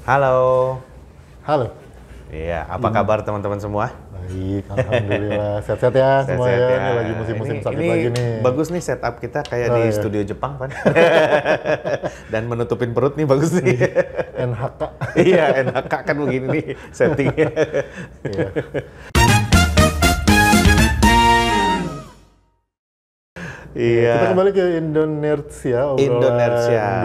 Halo. Halo. Iya, apa kabar teman-teman semua? Baik, alhamdulillah. Sehat-sehat ya semua ya. Ini lagi musim-musim sakit lagi nih. Bagus nih setup kita kayak di studio Jepang, Pan. Dan menutupin perut nih bagus nih. NHK. Iya, NHK kan begini nih settingnya. Iya. Iya. Kita kembali ke Indonersia, obrolan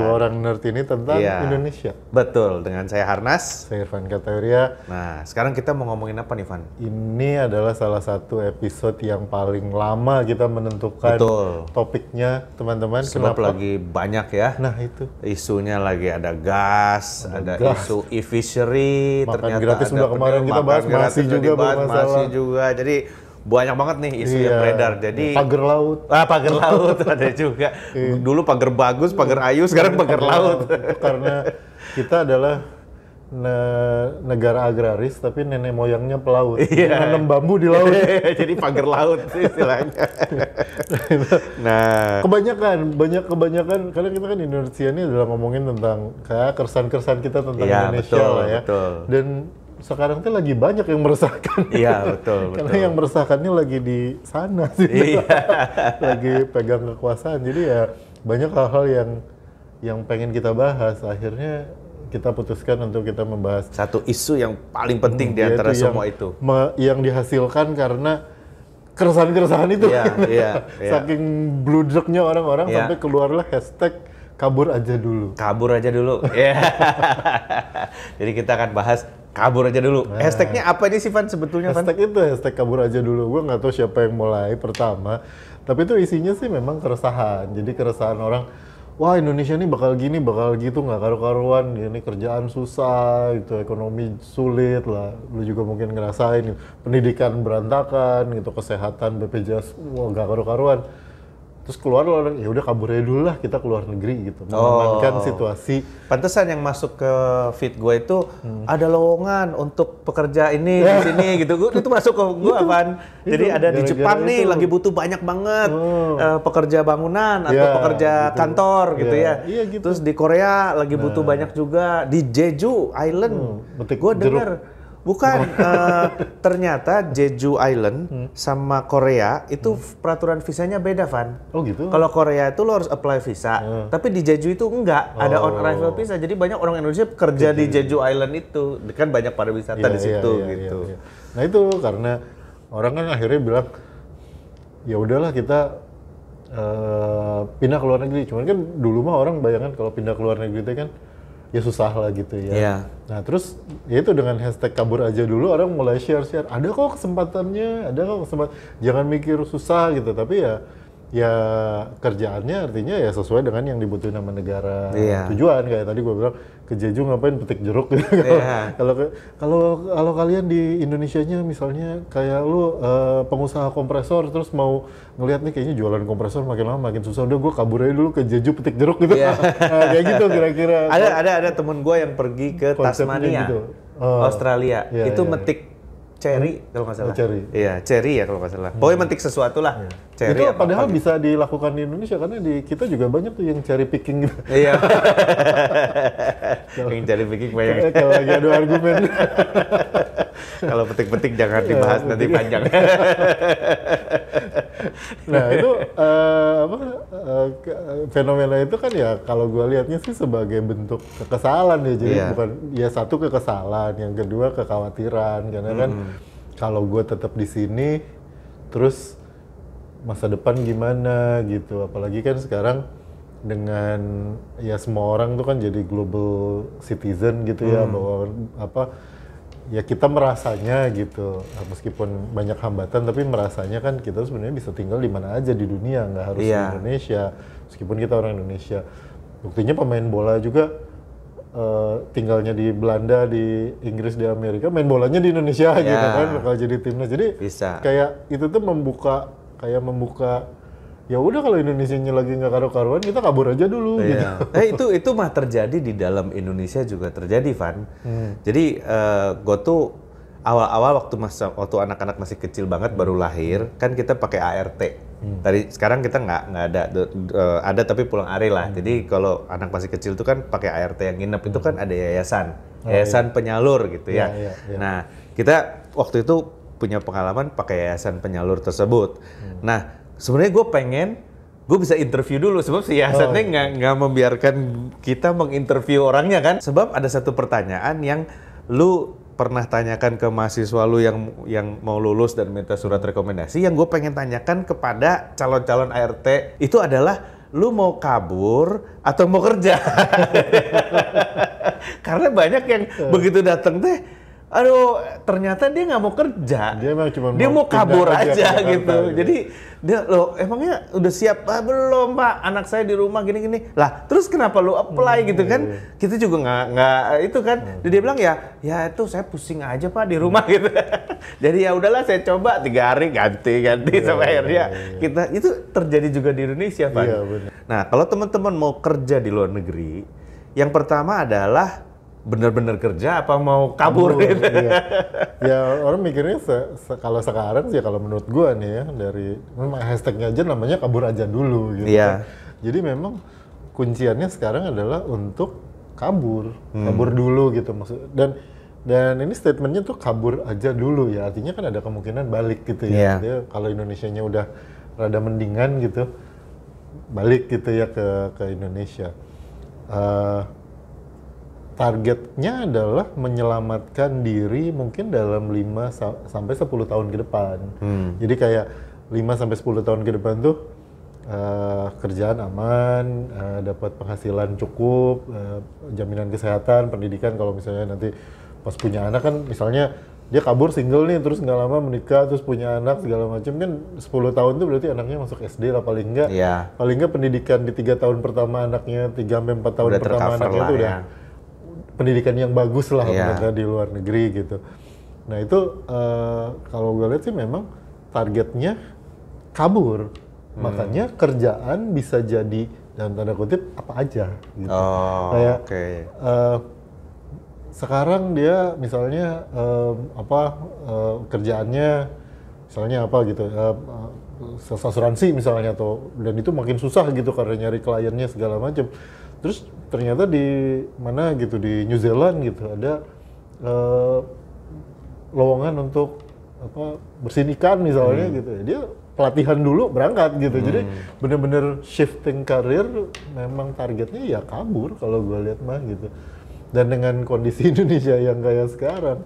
dua orang nerd ini tentang Indonesia. Betul, dengan saya Harnas. Saya Irfan Kateria. Nah, sekarang kita mau ngomongin apa nih, Van? Ini adalah salah satu episode yang paling lama kita menentukan topiknya, teman-teman. Sebab lagi banyak ya. Nah, itu. Isunya lagi ada gas, ada isu e-fishery, makan gratis udah kemarin kita bahas, masih juga bermasalah. Masih juga, jadi banyak banget nih isu yang beredar. Jadi pagar laut. Pagar laut ada juga. Dulu pagar bagus, pagar ayu, sekarang pagar laut. Karena kita adalah negara agraris, tapi nenek moyangnya pelaut. Nanam bambu di laut. Jadi pagar laut istilahnya. Nah, kebanyakan karena kita kan Indonesia ini adalah ngomongin tentang kayak keresahan-keresahan kita tentang Indonesia betul, lah ya. Betul. Dan sekarang tuh lagi banyak yang meresahkan. Iya, betul. Karena yang meresahkannya lagi di sana sih. Iya. Lagi pegang kekuasaan. Jadi ya banyak hal-hal yang pengen kita bahas. Akhirnya kita putuskan untuk kita membahas satu isu yang paling penting di antara semua itu. Yang dihasilkan karena keresahan-keresahan itu. Iya. Saking bludreknya orang-orang sampai keluarlah hashtag kabur aja dulu. Kabur aja dulu. Iya. Jadi kita akan bahas kabur aja dulu. Hashtagnya apa nih sih, Van, sebetulnya? Hashtag itu, hashtag kabur aja dulu. Gue nggak tahu siapa yang mulai pertama. Tapi itu isinya sih memang keresahan. Jadi keresahan orang, wah Indonesia ini bakal gini, bakal gitu, nggak karu-karuan. Ini kerjaan susah, gitu, ekonomi sulit lah. Lu juga mungkin ngerasain, pendidikan berantakan, gitu, kesehatan, BPJS, wah nggak karu-karuan. Terus keluar orang, ya udah kabur aja dulu lah, kita keluar negeri gitu, mengamankan situasi. Pantesan yang masuk ke feed gue itu ada lowongan untuk pekerja ini di sini gitu. Itu masuk ke gue, Van. Jadi ada di Jepang nih, lagi butuh banyak banget pekerja bangunan atau pekerja kantor gitu ya. Gitu. Terus di Korea lagi butuh banyak juga, di Jeju Island. Gue denger. Bukan, ternyata Jeju Island sama Korea itu peraturan visanya beda, Van. Oh gitu? Kalau Korea itu lo harus apply visa, tapi di Jeju itu enggak, ada on arrival visa. Jadi banyak orang Indonesia kerja di Jeju Island itu, kan banyak pariwisata di situ gitu. Nah itu karena orang kan akhirnya bilang, ya udahlah kita pindah ke luar negeri. Cuman kan dulu mah orang bayangkan kalau pindah ke luar negeri itu kan ya susah lah gitu ya. Nah terus ya itu dengan hashtag kabur aja dulu orang mulai share. Ada kok kesempatannya, jangan mikir susah gitu. Tapi ya kerjaannya artinya ya sesuai dengan yang dibutuhin sama negara tujuan. Kayak tadi gue bilang ke Jeju ngapain petik jeruk gitu. Kalau kalian di Indonesianya misalnya kayak lu pengusaha kompresor terus mau ngelihat nih kayaknya jualan kompresor makin lama makin susah, udah gue kabur aja dulu ke Jeju petik jeruk gitu. Nah, kayak gitu kira-kira. Ada temen gue yang pergi ke Tasmania, gitu. Australia, itu metik cherry kalau nggak salah. Cherry. Iya, cherry ya kalau nggak salah. Pokoknya metik sesuatu lah. Cherry itu padahal bisa dilakukan di Indonesia karena di kita juga banyak tuh yang cherry picking gitu. Iya. Yang cherry picking banyak. Kalau lagi adu argumen. Kalau petik-petik jangan dibahas nanti panjang. Nah itu fenomena itu kan ya kalau gue lihatnya sih sebagai bentuk kekesalan ya. Jadi bukan ya satu kekesalan, yang kedua kekhawatiran karena kan kalau gue tetap di sini terus masa depan gimana gitu, apalagi kan sekarang dengan ya semua orang tuh kan jadi global citizen gitu ya, bahwa ya kita merasanya gitu, meskipun banyak hambatan tapi merasanya kan kita sebenarnya bisa tinggal di mana aja di dunia, nggak harus di Indonesia meskipun kita orang Indonesia. Buktinya pemain bola juga tinggalnya di Belanda, di Inggris, di Amerika, main bolanya di Indonesia gitu kan, bakal jadi timnas. Jadi kayak itu tuh membuka ya udah kalau Indonesianya lagi nggak karu-karuan kita kabur aja dulu gitu. Itu mah terjadi di dalam Indonesia juga terjadi, Van. Jadi gue tuh awal-awal waktu anak-anak masih kecil banget baru lahir kan kita pakai ART. Tadi sekarang kita nggak ada ada tapi pulang ari lah. Jadi kalau anak masih kecil itu kan pakai ART yang nginep itu kan ada yayasan penyalur gitu ya. Nah kita waktu itu punya pengalaman pakai yayasan penyalur tersebut. Nah sebenarnya gue bisa interview dulu sebab si yayasannya nggak membiarkan kita menginterview orangnya kan. Sebab ada satu pertanyaan yang lu pernah tanyakan ke mahasiswa lu yang mau lulus dan minta surat rekomendasi, yang gue pengen tanyakan kepada calon-calon ART itu adalah lu mau kabur atau mau kerja? Karena banyak yang begitu datang teh, aduh ternyata dia nggak mau kerja, dia mau kabur aja gitu. Jadi dia loh emangnya udah siap? Belum pak, anak saya di rumah gini-gini. Lah terus kenapa lu apply gitu kan? Kita juga nggak itu kan. Dia bilang ya itu saya pusing aja pak di rumah gitu. Jadi ya udahlah saya coba 3 hari ganti sampai akhirnya kita itu terjadi juga di Indonesia pak. Nah kalau teman-teman mau kerja di luar negeri, yang pertama adalah bener-bener kerja apa mau kabur gitu. Ya orang mikirnya kalau sekarang sih kalau menurut gua nih ya dari hashtagnya aja namanya kabur aja dulu gitu. Jadi memang kunciannya sekarang adalah untuk kabur dulu gitu maksud dan ini statementnya tuh kabur aja dulu ya, artinya kan ada kemungkinan balik gitu ya. Dia kalau Indonesianya udah rada mendingan gitu balik gitu ya ke Indonesia. Targetnya adalah menyelamatkan diri mungkin dalam 5 sampai 10 tahun ke depan. Jadi kayak 5 sampai 10 tahun ke depan tuh kerjaan aman, dapat penghasilan cukup, jaminan kesehatan, pendidikan kalau misalnya nanti pas punya anak kan misalnya dia kabur single nih terus nggak lama menikah terus punya anak segala macam kan 10 tahun tuh berarti anaknya masuk SD lah paling nggak pendidikan di 3 tahun pertama anaknya 3 sampai 4 tahun udah pertama anaknya tuh udah pendidikan yang bagus lah di luar negeri gitu. Nah itu kalau gue lihat sih memang targetnya kabur, makanya kerjaan bisa jadi dalam tanda kutip apa aja gitu. Kayak sekarang dia misalnya kerjaannya misalnya apa gitu, asuransi misalnya dan itu makin susah gitu karena nyari kliennya segala macam. Terus ternyata di mana gitu di New Zealand gitu ada lowongan untuk bersihin ikan misalnya gitu ya. Dia pelatihan dulu berangkat gitu. Jadi bener-bener shifting karir memang targetnya ya kabur kalau gue lihat mah gitu. Dan dengan kondisi Indonesia yang kayak sekarang,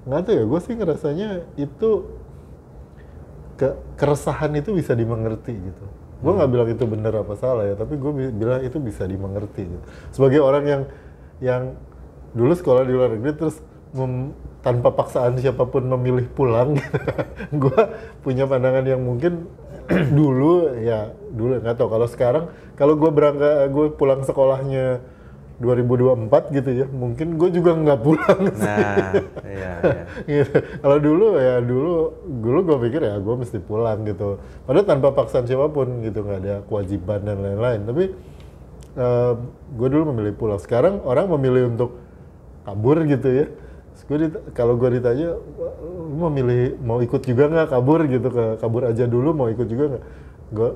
nggak tahu ya, gue sih ngerasanya itu keresahan itu bisa dimengerti gitu. Gue nggak bilang itu benar apa salah ya, tapi gue bilang itu bisa dimengerti gitu. Sebagai orang yang dulu sekolah di luar negeri terus tanpa paksaan siapapun memilih pulang gitu. Gue punya pandangan yang mungkin dulu nggak tahu. Kalau sekarang kalau gue pulang sekolahnya 2024 gitu ya, mungkin gue juga nggak pulang sih. Gitu. Kalau dulu gue pikir ya gue mesti pulang gitu. Padahal tanpa paksaan siapapun gitu, nggak ada kewajiban dan lain-lain. Tapi gue dulu memilih pulang. Sekarang orang memilih untuk kabur gitu ya. Kalau gue ditanya, memilih mau ikut juga nggak kabur gitu, kabur aja dulu mau ikut juga nggak?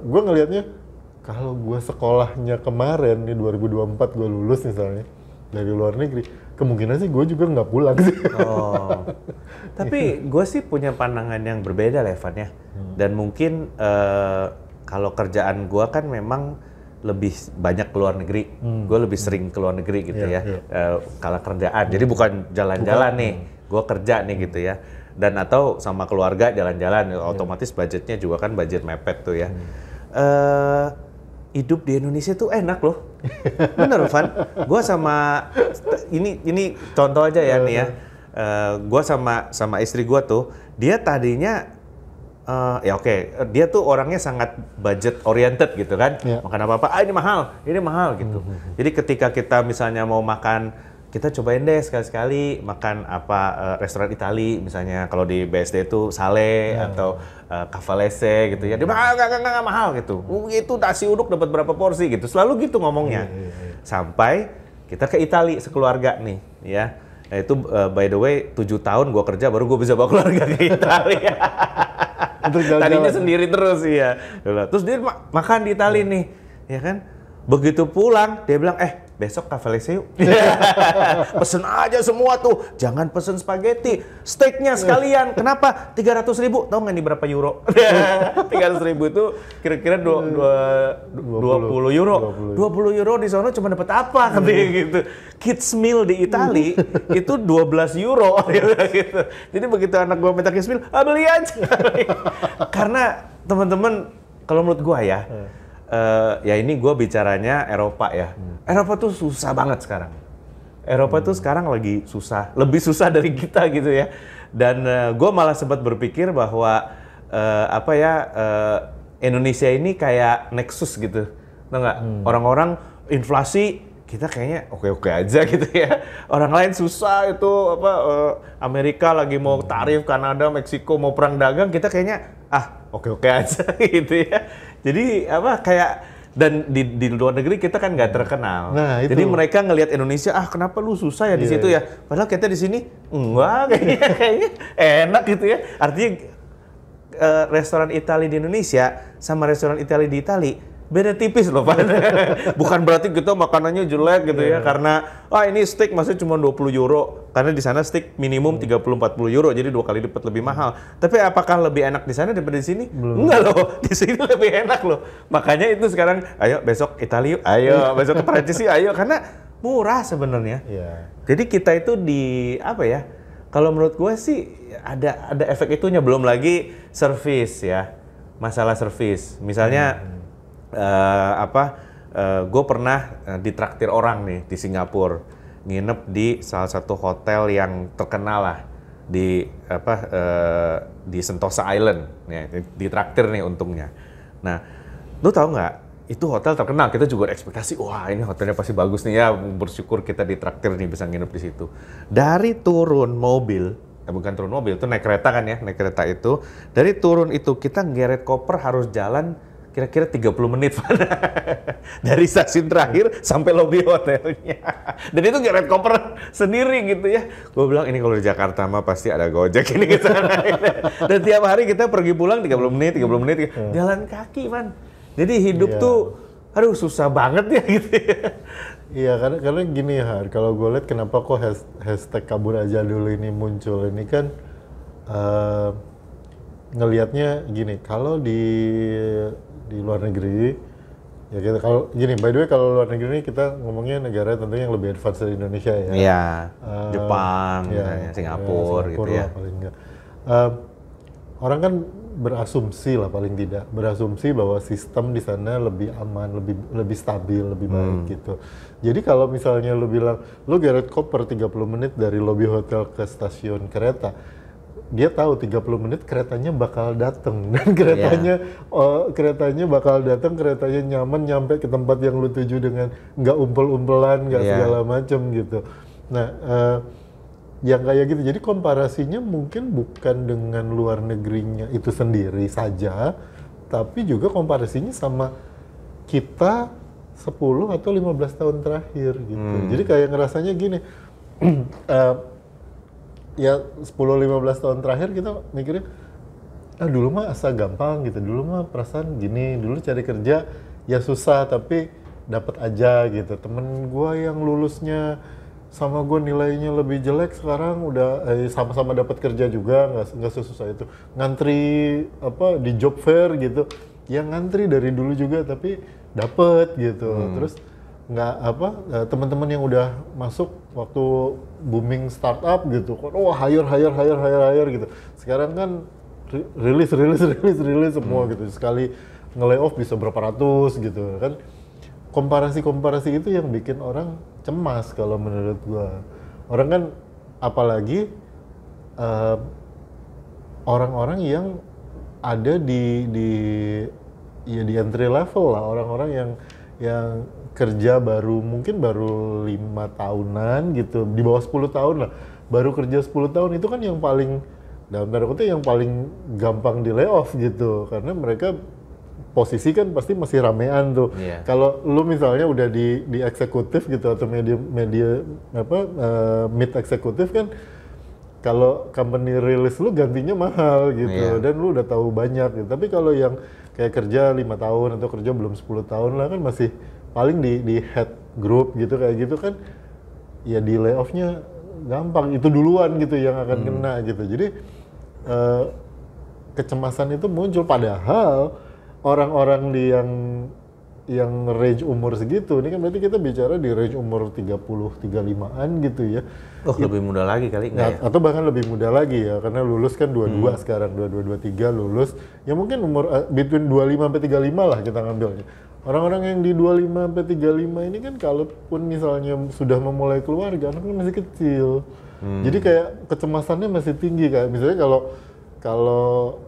Gue ngelihatnya kalau gue sekolahnya kemarin nih 2024 gue lulus misalnya dari luar negeri, kemungkinan sih gue juga nggak pulang sih. Tapi gue sih punya pandangan yang berbeda Levan ya. Dan mungkin kalau kerjaan gue kan memang lebih banyak keluar negeri. Gue lebih sering keluar negeri gitu kalau kerjaan. Jadi bukan jalan-jalan nih, gue kerja nih gitu ya. Dan atau sama keluarga jalan-jalan, otomatis budgetnya juga kan budget mepet tuh ya. Hidup di Indonesia tuh enak loh. Bener Van. Gue sama ini contoh aja ya nih ya. Gue sama istri gue tuh, dia tadinya dia tuh orangnya sangat budget oriented gitu kan. Makan apa-apa, ini mahal gitu. Jadi ketika kita misalnya mau makan, kita cobain deh sekali-sekali makan restoran Itali misalnya, kalau di BSD itu Sale atau Cavalese gitu ya. Dia nggak mahal gitu. Itu nasi uduk dapat berapa porsi gitu. Selalu gitu ngomongnya. Sampai kita ke Itali sekeluarga nih ya. Nah, itu by the way 7 tahun gue kerja baru gue bisa bawa keluarga ke Itali. Untuk jalan-jalan. Tadinya sendiri terus ya. Terus dia makan di Itali nih, ya kan? Begitu pulang dia bilang, besok Cafe Lese yuk. Pesen aja semua tuh, jangan pesen spaghetti, steaknya sekalian. Kenapa? 300.000. Tahu nggak nih berapa euro? 300.000 itu kira-kira 20 euro. 20 euro di sana cuma dapat apa katanya gitu. Kids meal di Itali itu 12 euro gitu. Jadi begitu anak gua minta kids meal, beli aja. Karena teman-teman, kalau menurut gua ya, ya ini gue bicaranya Eropa ya. Eropa tuh susah banget sekarang. Eropa tuh sekarang lagi susah, lebih susah dari kita gitu ya. Dan gue malah sempat berpikir bahwa Indonesia ini kayak Nexus gitu, tau nggak? Orang-orang inflasi kita kayaknya oke-oke aja gitu ya. Orang lain susah itu Amerika lagi mau tarif, Kanada, Meksiko mau perang dagang, kita kayaknya oke-oke aja gitu ya. Jadi dan di luar negeri kita kan nggak terkenal. Nah, itu. Jadi mereka ngelihat Indonesia, kenapa lu susah ya di situ ya? Padahal kita di sini enggak, kayaknya enak gitu ya. Artinya restoran Italia di Indonesia sama restoran Italia di Itali beda tipis loh Pak. Bukan berarti kita makanannya jelek gitu ya, karena ini steak masih cuma 20 euro. Karena di sana steak minimum 30-40 euro, jadi 2 kali lipat lebih mahal. Tapi apakah lebih enak di sana daripada di sini? Belum. Enggak loh, di sini lebih enak loh. Makanya itu sekarang, ayo besok Italia, ayo besok ke Prancis sih, ayo, karena murah sebenarnya. Jadi kita itu kalau menurut gue sih ada efek itunya, belum lagi service ya, masalah service. Misalnya gue pernah ditraktir orang nih di Singapura, nginep di salah satu hotel yang terkenal lah di Sentosa Island, ya, ditraktir nih untungnya. Nah, lu tahu nggak? Itu hotel terkenal, kita juga ekspektasi, wah ini hotelnya pasti bagus nih ya, bersyukur kita ditraktir nih bisa nginep di situ. Dari turun mobil, bukan turun mobil, itu naik kereta kan ya, naik kereta itu. Dari turun itu kita ngeret koper harus jalan kira-kira 30 menit dari stasiun terakhir sampai lobi hotelnya. Dan itu ngeret koper sendiri gitu ya. Gue bilang ini kalau di Jakarta mah pasti ada Gojek ini ke sana. Dan tiap hari kita pergi pulang 30 menit, jalan kaki, man. Jadi hidup tuh, susah banget ya gitu ya. Iya, karena gini ya, kalau gue lihat kenapa kok hashtag kabur aja dulu ini muncul, ini kan ngelihatnya gini, kalau di luar negeri, ya kita kalau gini, by the way kalau luar negeri ini kita ngomongnya negara tentunya yang lebih advance dari Indonesia ya. Iya, Jepang, Singapura gitu ya. Paling enggak. Orang kan berasumsi bahwa sistem di sana lebih aman, lebih stabil, lebih baik gitu. Jadi kalau misalnya lu bilang lu geret koper 30 menit dari lobi hotel ke stasiun kereta, dia tahu 30 menit keretanya bakal datang dan keretanya bakal datang, keretanya nyaman nyampe ke tempat yang lu tuju dengan nggak umpel-umpelan, nggak segala macam gitu. Nah, yang kayak gitu. Jadi komparasinya mungkin bukan dengan luar negerinya itu sendiri saja, tapi juga komparasinya sama kita 10 atau 15 tahun terakhir gitu. Jadi kayak ngerasanya gini, ya 10-15 tahun terakhir kita mikirnya, dulu mah asa gampang gitu, dulu mah perasaan gini, dulu cari kerja ya susah tapi dapat aja gitu. Temen gua yang lulusnya sama gue nilainya lebih jelek, sekarang udah sama-sama dapat kerja juga, nggak sesusah itu. Ngantri di job fair gitu, ya ngantri dari dulu juga tapi dapet gitu. Terus nggak teman-teman yang udah masuk waktu booming startup gitu, hire gitu. Sekarang kan rilis semua gitu. Sekali nge-lay off bisa berapa ratus gitu kan. Komparasi itu yang bikin orang cemas kalau menurut gua. Orang kan apalagi orang-orang yang ada di entry level lah, orang-orang yang kerja mungkin baru 5 tahunan gitu, di bawah 10 tahun lah, baru kerja 10 tahun itu kan yang paling, dalam tanda kutip yang paling gampang di layoff gitu, karena mereka posisi kan pasti masih ramean tuh. Kalau lu misalnya udah di eksekutif gitu atau mid eksekutif kan, kalau company rilis lu gantinya mahal gitu, dan lu udah tahu banyak gitu. Tapi kalau yang kayak kerja 5 tahun atau kerja belum 10 tahun lah kan masih paling di head group gitu kayak gitu kan, ya di layoff-nya gampang, itu duluan gitu yang akan kena gitu. Jadi kecemasan itu muncul, padahal orang-orang yang range umur segitu, ini kan berarti kita bicara di range umur 30-35an gitu ya. Oh, lebih muda lagi kali nggak ya? Atau bahkan lebih muda lagi ya, karena lulus kan 22 sekarang, 22-23 lulus. Ya mungkin umur between 25 sampai 35 lah kita ngambilnya. Orang-orang yang di 25 sampai 35 ini kan kalaupun misalnya sudah memulai keluarga, anaknya masih kecil. Jadi kayak kecemasannya masih tinggi, kayak misalnya kalau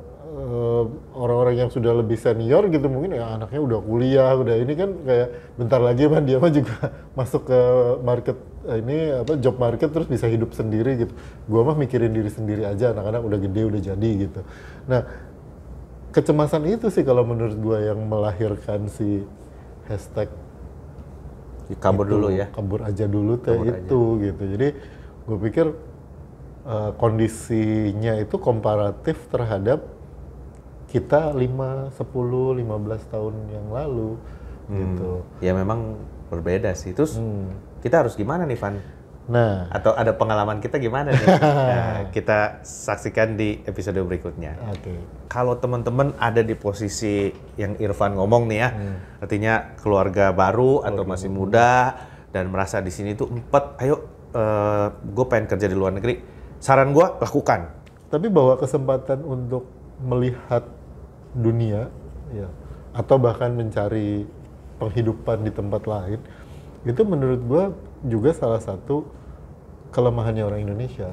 orang-orang yang sudah lebih senior gitu mungkin ya anaknya udah kuliah, udah ini kan kayak bentar lagi kan dia mah juga masuk ke market ini job market terus bisa hidup sendiri gitu. Gua mah mikirin diri sendiri aja, anak-anak udah gede udah jadi gitu. Nah, kecemasan itu sih kalau menurut gua yang melahirkan si hashtag kabur dulu ya. Kabur aja dulu teh itu gitu. Jadi gua pikir kondisinya itu komparatif terhadap kita 5, 10, 15 tahun yang lalu gitu. Ya memang berbeda sih. Terus kita harus gimana nih, Van? Nah, atau ada pengalaman kita gimana nih? Nah, kita saksikan di episode berikutnya. Kalau teman-teman ada di posisi yang Irfan ngomong nih ya, artinya keluarga baru atau masih muda dan merasa di sini tuh ayo gue pengen kerja di luar negeri. Saran gue lakukan. Tapi bawa kesempatan untuk melihat dunia ya, atau bahkan mencari penghidupan di tempat lain, itu menurut gua juga salah satu kelemahannya orang Indonesia.